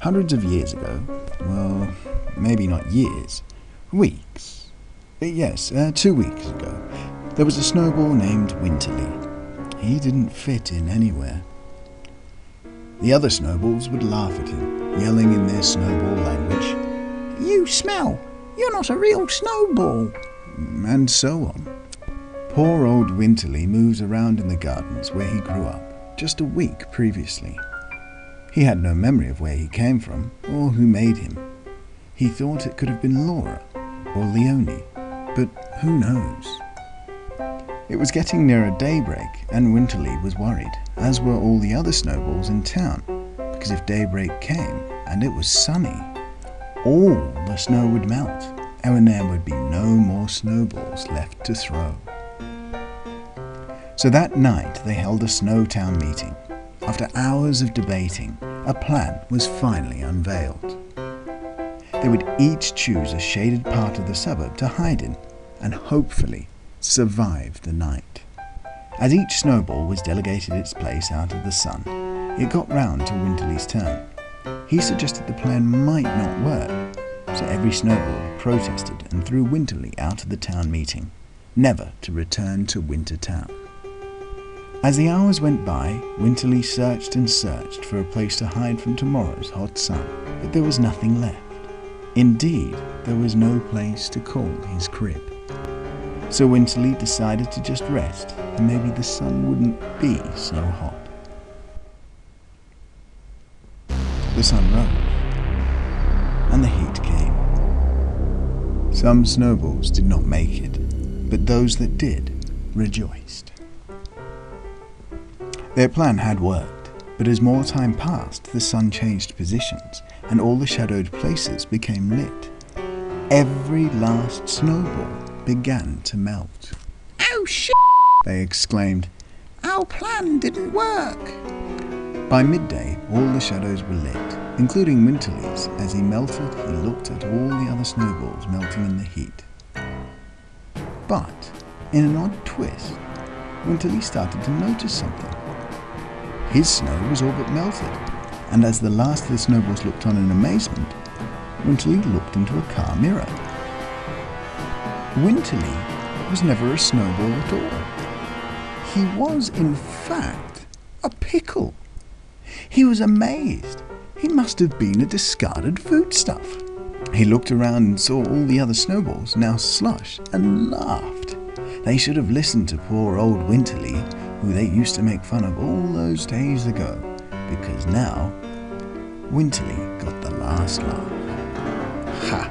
Hundreds of years ago, well, maybe not years, weeks. Yes, 2 weeks ago, there was a Snowball named Winterly. He didn't fit in anywhere. The other Snowballs would laugh at him, yelling in their Snowball language, "You smell! You're not a real Snowball!" and so on. Poor old Winterly moves around in the gardens where he grew up just a week previously. He had no memory of where he came from or who made him. He thought it could have been Laura or Leonie, but who knows? It was getting nearer daybreak and Winterly was worried, as were all the other Snowballs in town, because if daybreak came and it was sunny, all the snow would melt and there would be no more snowballs left to throw. So that night they held a Snowtown meeting. After hours of debating, a plan was finally unveiled. They would each choose a shaded part of the suburb to hide in and hopefully survive the night. As each Snowball was delegated its place out of the sun, it got round to Winterly's turn. He suggested the plan might not work, so every Snowball protested and threw Winterly out of the town meeting, never to return to Wintertown. As the hours went by, Winterly searched and searched for a place to hide from tomorrow's hot sun, but there was nothing left. Indeed, there was no place to call his crib. So Winterly decided to just rest, and maybe the sun wouldn't be so hot. The sun rose, and the heat came. Some Snowballs did not make it, but those that did rejoiced. Their plan had worked, but as more time passed, the sun changed positions, and all the shadowed places became lit. Every last Snowball began to melt. "Oh shit!" they exclaimed. "Our plan didn't work!" By midday, all the shadows were lit, including Winterly's. As he melted, he looked at all the other Snowballs melting in the heat. But, in an odd twist, Winterly started to notice something. His snow was all but melted, and as the last of the Snowballs looked on in amazement, Winterly looked into a car mirror. Winterly was never a Snowball at all. He was, in fact, a pickle. He was amazed. He must have been a discarded foodstuff. He looked around and saw all the other Snowballs, now slush, and laughed. They should have listened to poor old Winterly, who they used to make fun of all those days ago, because now Winterly got the last laugh. Ha!